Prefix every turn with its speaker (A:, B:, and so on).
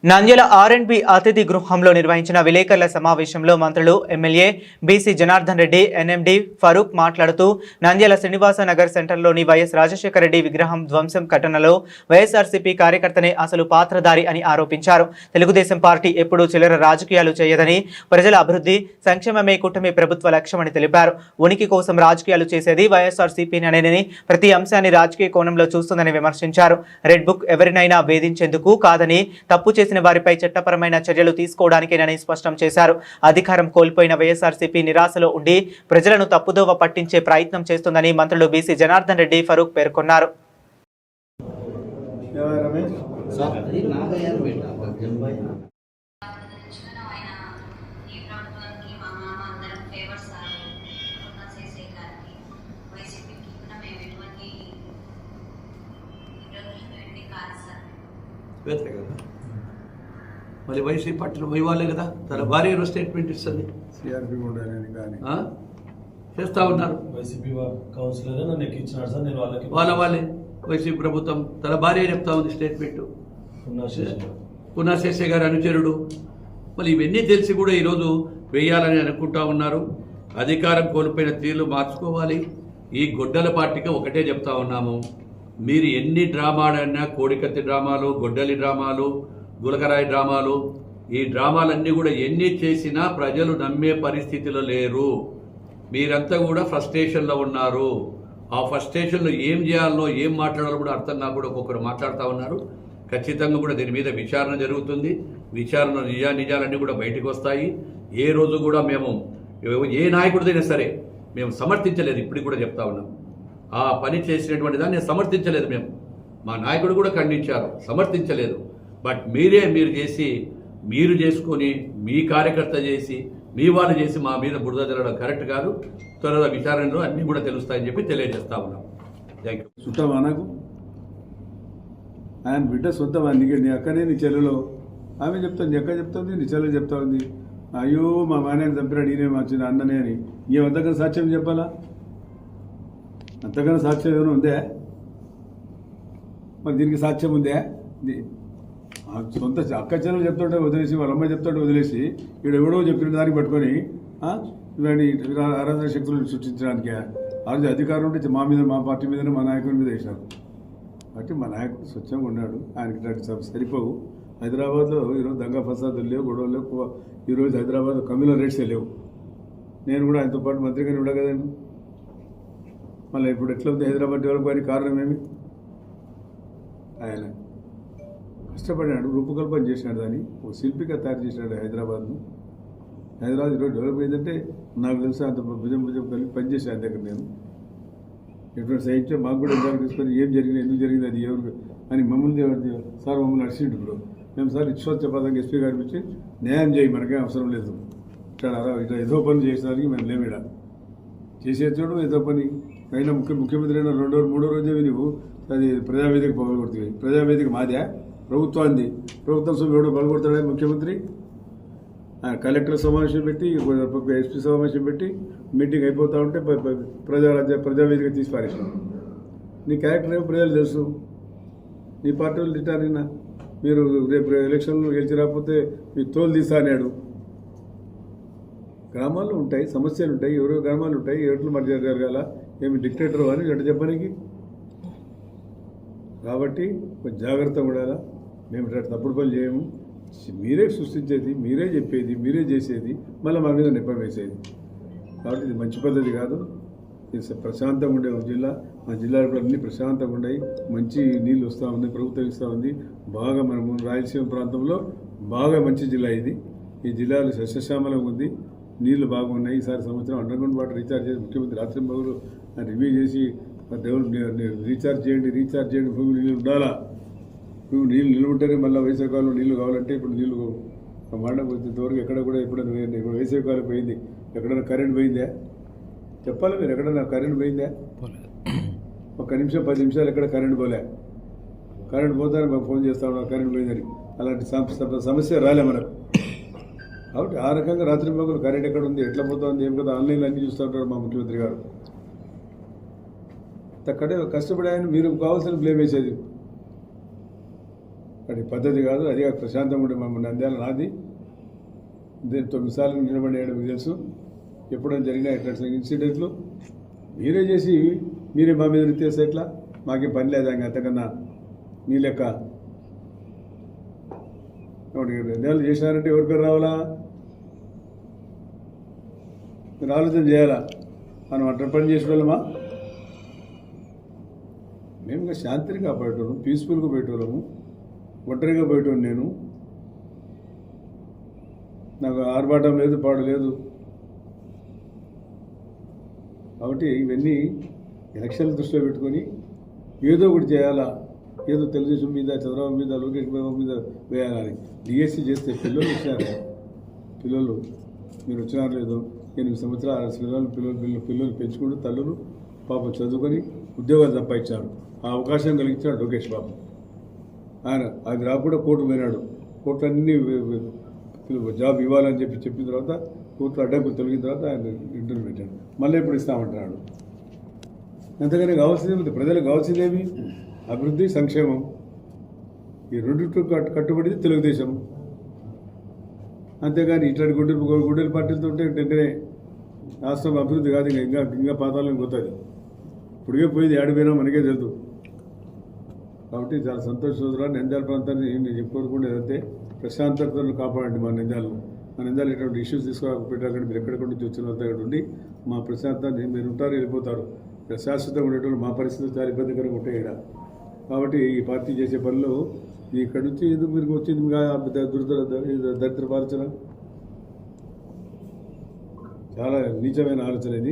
A: నంద్యాల ఆర్ఎండ్బి అతిథి గృహంలో నిర్వహించిన విలేకరుల సమావేశంలో మంత్రులు MLA BC Janardhan Reddy NMD Farooq మాట్లాడుతూ నంద్యాల శ్రీనివాస నగర్ సెంటర్లోని వైఎస్ రాజశేఖర రెడ్డి విగ్రహం ధ్వంసం ఘటనలో వైఎస్ఆర్సీపీ కార్యకర్తనే అసలు పాత్రధారి అని ఆరోపించారు. తెలుగుదేశం పార్టీ ఎప్పుడూ చిల్లర రాజకీయాలు చేయదని, ప్రజల అభివృద్ధి సంక్షేమమే కూటమి ప్రభుత్వ లక్ష్యమని తెలిపారు. ఉనికి కోసం రాజకీయాలు చేసేది వైఎస్ఆర్సీపీనని, ప్రతి అంశాన్ని రాజకీయ కోణంలో చూస్తుందని విమర్శించారు. రెడ్ బుక్ ఎవరినైనా వేధించేందుకు కాదని, తప్పు చేసిన వారిపై చట్టపరమైన చర్యలు తీసుకోవడానికేనని స్పష్టం చేశారు. అధికారం కోల్పోయిన వైఎస్ఆర్సీపీ నిరాశలో ఉండి ప్రజలను తప్పుదోవ పట్టించే ప్రయత్నం చేస్తుందని మంత్రులు బీసీ జనార్దన్ రెడ్డి ఫరూక్ పేర్కొన్నారు.
B: మళ్ళీ వైసీపీ పార్టీలో పోయేవాళ్ళే కదా, తన భార్య స్టేట్మెంట్ ఇస్తుంది, చేస్తా ఉన్నారు. వాళ్ళే వైసీపీ ప్రభుత్వం తన భార్య చెప్తా ఉంది స్టేట్మెంట్, పునఃశేషే గారి అనుచరుడు. మళ్ళీ ఇవన్నీ తెలిసి కూడా ఈరోజు వేయాలని అనుకుంటా ఉన్నారు. అధికారం కోల్పోయిన తీర్లు మార్చుకోవాలి. ఈ గొడ్డల పార్టీకి ఒకటే చెప్తా ఉన్నాము, మీరు ఎన్ని డ్రామాలన్నా, కోడికత్తి డ్రామాలు, గొడ్డలి డ్రామాలు, గులకరాయి డ్రామాలు, ఈ డ్రామాలన్నీ కూడా ఎన్ని చేసినా ప్రజలు నమ్మే పరిస్థితిలో లేరు. మీరంతా కూడా ఫ్రస్ట్రేషన్లో ఉన్నారు. ఆ ఫ్రస్ట్రేషన్లో ఏం చేయాలనో, ఏం మాట్లాడాలో కూడా అర్థం కాక కూడా ఒక్కొక్కరు మాట్లాడుతూ ఉన్నారు. ఖచ్చితంగా కూడా దీని మీద విచారణ జరుగుతుంది. విచారణ నిజాలన్నీ కూడా బయటకు వస్తాయి. ఏ రోజు కూడా మేము ఏ నాయకుడిదైనా సరే మేము సమర్థించలేదు. ఇప్పటికి కూడా చెప్తా ఉన్నాం, ఆ పని చేసినటువంటి దాన్ని సమర్థించలేదు. మేము మా నాయకుడు కూడా ఖండించారు, సమర్థించలేదు. బట్ మీరు చేసుకొని మీ కార్యకర్త చేసి మీ వాళ్ళు చేసి మా మీద బురద జరగడం కరెక్ట్ కాదు. త్వరగా విచారణలో అన్నీ కూడా తెలుస్తాయని చెప్పి తెలియజేస్తా ఉన్నాం. Thank you.
C: చుట్టావా నాకు? ఆయన బిడ్డ సొంతం, అందుకే నీ అక్కనే నీ చెల్లెలో ఆమె చెప్తాను, నీ అక్క చెప్తుంది, నీ చెల్లెలు చెప్తా ఉంది. అయ్యో మా మానేని చంపినాడు, ఈయనే మంచిన అన్ననే అని. అంతకన్నా సాక్ష్యం చెప్పాలా? అంతకన్నా సాక్ష్యం ఏమైనా ఉందే? మరి దీనికి సాక్ష్యం ఉందే? సొంత అక్క చెల్లెలు చెప్తుంటే వదిలేసి, వాళ్ళ అమ్మాయి చెప్తుంటే వదిలేసి, ఇక్కడ ఎవడో చెప్పిన దానికి పట్టుకొని ఇవన్నీ ఆరాధన శక్తులను సృష్టించడానికి ఆ రోజు అధికారం ఉంటే మా మీద, మా పార్టీ మీదనే, మా నాయకుడి మీద వేశారు. కాబట్టి మా నాయకుడు స్వచ్ఛంగా ఉన్నాడు. ఆయనకి సరిపోవు. హైదరాబాద్లో ఈరోజు దంగా ఫసాదులు లేవు, గొడవలు లేవు. ఈరోజు హైదరాబాద్లో కమ్యూనల్ రేట్సే లేవు. నేను కూడా ఆయనతో పాటు మంత్రిగానే ఉండా కదండి. మళ్ళీ ఇప్పుడు ఎట్లా ఉంది హైదరాబాద్ డెవలప్ అయ్యే కారణం ఏమి? ఆయన కష్టపడినాడు, రూపకల్పన చేసినాడు, దాన్ని ఒక శిల్పిగా తయారు చేసినాడు హైదరాబాద్ను. హైదరాబాద్ ఈరోజు డెవలప్ అయిందంటే నాకు తెలుసు, అంత భుజం కలిపి పనిచేసాను ఆయన దగ్గర. నేను ఎటువంటి సాహిత్యం మాకు కూడా ఎందాక తీసుకొని ఏం జరిగింది, ఎందుకు జరిగింది, అది ఎవరు అని మమ్మల్ని సార్ మమ్మల్ని నడిచిండు. ఇప్పుడు మేము సార్ విశ్వోత్సవాదంగా ఎస్పీ గారికి ఇచ్చి న్యాయం చేయి, మనకేం అవసరం లేదు, ఇట్లా ఏదో పని చేసేదానికి మేము లేమిడ చేసే చూడు. ఏదో పని అయినా ముఖ్యమంత్రి అయినా 2వ 3వ రోజే నువ్వు అది ప్రజావేదిక పగలగొడుతుంది. ప్రజావేదిక మాదే, ప్రభుత్వాన్ని. ప్రభుత్వం సొమ్ము ఎవడో పగలగొడతాడే ముఖ్యమంత్రి? కలెక్టర్ సమావేశం పెట్టి, ఎస్పీ సమావేశం పెట్టి మీటింగ్ అయిపోతూ ఉంటే ప్రజావేదిక తీసి పారేసాం. నీ క్యారెక్టర్ ఏమో ప్రజలు తెలుసు. నీ పార్టీ వాళ్ళు తిట్టారన్నా, మీరు రేపు ఎలక్షన్లో గెలిచి రాకపోతే మీ తోలు తీసా అన్నాడు. గ్రామాల్లో ఉంటాయి సమస్యలు, ఉంటాయి, ఎవరో గ్రామాలు ఉంటాయి, ఎట్లు మధ్య జరగాల, ఏమి డిక్టేటర్ అని ఎట్లా చెప్పడానికి. కాబట్టి కొంచెం జాగ్రత్తగా ఉండాలా. మేము తప్పుడు పనులు చేయము. మీరే సృష్టించేది, మీరే చెప్పేది, మీరే చేసేది, మళ్ళీ మా మీద నెప్ప వేసేది. కాబట్టి ఇది మంచి పద్ధతి కాదు. ఇది ప్రశాంతంగా ఉండే ఒక జిల్లా. మా జిల్లాలో కూడా అన్ని ప్రశాంతంగా ఉన్నాయి, మంచి నీళ్ళు వస్తూ ఉంది, ప్రభుత్వం ఇస్తూ ఉంది. బాగా మనము రాయలసీమ ప్రాంతంలో బాగా మంచి జిల్లా ఇది. ఈ జిల్లాలో సస్యశ్యామలంగా ఉంది, నీళ్లు బాగున్నాయి. ఈసారి సంవత్సరం అండర్గ్రౌండ్ వాటర్ రీఛార్జ్ చేసి ముఖ్యమంత్రి రాత్రి పగులు రివ్యూ చేసి రీఛార్జ్ చేయండి, భూమి నీళ్ళు ఉండాలా, భూమి నీళ్ళు నిలువుంటేనే మళ్ళీ వేసవికాలంలో నీళ్లు కావాలంటే. ఇప్పుడు నీళ్లు మండపం వచ్చేంతవరకు ఎక్కడ కూడా ఎప్పుడైనా వేసవికాలం పోయింది, ఎక్కడైనా కరెంట్ పోయిందా చెప్పాలి మీరు? ఎక్కడైనా కరెంట్ పోయిందా? 1 నిమిషం 10 నిమిషాలు ఎక్కడ కరెంట్ పోలే. కరెంట్ పోతానే మాకు ఫోన్ చేస్తా ఉన్నాం కరెంట్ పోయిందని. అలాంటి సమస్య రాలే మనకు. కాబట్టి ఆ రకంగా రాత్రి పగలు కరెంట్ ఎక్కడ ఉంది, ఎట్లా పోతుంది, ఏం కదా ఆన్లైన్లో అన్నీ చూస్తూ ఉంటారు మా ముఖ్యమంత్రి గారు. అక్కడే కష్టపడి ఆయన మీరు కావాల్సిన బ్లేమ్ వేసేది. అది పద్ధతి కాదు. అది కాక ప్రశాంతంగా ఉండే మమ్మల్ని నంద్యాల నాది. నేను 9 సార్లు నిలబడేయడం మీకు తెలుసు. ఎప్పుడైనా జరిగినా ఇట్లాంటి ఇన్సిడెంట్లు మీరే చేసి మీరే మా మీద ఎత్తేస్తే ఎట్లా? మాకేం పని లేదా ఇంకా అంతకన్నా మీ లెక్క నిర్ణయాలు చేసినారంటే ఎవరి పేరు రావాలా? మీరు ఆలోచన చేయాలా? మనం అట్లా పని చేసిన వాళ్ళమా? మేము ఇంకా శాంతిని కాపాడేటోళ్ళము, పీస్ఫుల్గా పోయేటోళ్ళము, ఒంటరిగా పోయేటోళ్ళు. నేను నాకు ఆర్భాటం లేదు, పాడు లేదు. కాబట్టి ఇవన్నీ ఎలక్షన్లు దృష్టిలో పెట్టుకొని ఏదో ఒకటి చేయాలా, ఏదో తెలుగుదేశం మీద, చంద్రబాబు మీద, లోకేష్ బాబు మీద వేయాలని డిఎస్సీ చేస్తే పిల్లలు వచ్చినారు. పిల్లలు మీరు వచ్చినారు లేదో 8 సంవత్సరాల పిల్లలు పెంచుకుంటూ తల్లులు పాపం చదువుకొని ఉద్యోగాలు సంపాదించారు. ఆ అవకాశం కలిగించాడు లోకేష్ బాబు. ఆయన అది రాకుండా కోర్టు పోయినాడు. కోర్టు అన్ని జాబ్ ఇవ్వాలని చెప్పిన తర్వాత కోర్టు అడ్డంకులు తొలగిన తర్వాత ఆయన ఇంటర్వ్యూ పెట్టాడు. మళ్ళీ ఎప్పుడు ఇస్తామంటున్నాడు. అంతగానే కావాల్సిందేమి, ప్రజలకు కావాల్సిందేమి? అభివృద్ధి, సంక్షేమం. ఈ రెండింటికి కట్టుబడింది తెలుగుదేశం. అంతేగాని ఇట్లాంటి గుడ్డెల పార్టీలతో ఉంటే వెంటనే రాష్ట్రం అభివృద్ధి కాదు, ఇంకా పాతాలను పోతుంది. ఇప్పుడే పోయింది, ఆడిపోయినా మనకే తెలుసు. కాబట్టి చాలా సంతోషం. నంద్యాల ప్రాంతాన్ని నేను కోరుకునేదంటే ప్రశాంతతను కాపాడండి. మా నంద్యాలలో ఇటువంటి ఇష్యూస్ తీసుకురాకపోయినా మీరు ఎక్కడెక్కడి నుంచి వచ్చిన వాళ్ళతో ఇక్కడ ఉండి మా ప్రశాంతాన్ని మీరు ఉంటారు, వెళ్ళిపోతారు. శాశ్వతంగా ఉండేటప్పుడు మా పరిస్థితులు చాలా ఇబ్బందికరంగా ఉంటాయి ఇక్కడ. కాబట్టి ఈ పార్టీ చేసే పనులు ఇక్కడి నుంచి ఎందుకు మీరు వచ్చింది దరిద్ర పాలన చాలా నీచమైన ఆలోచన ఇది.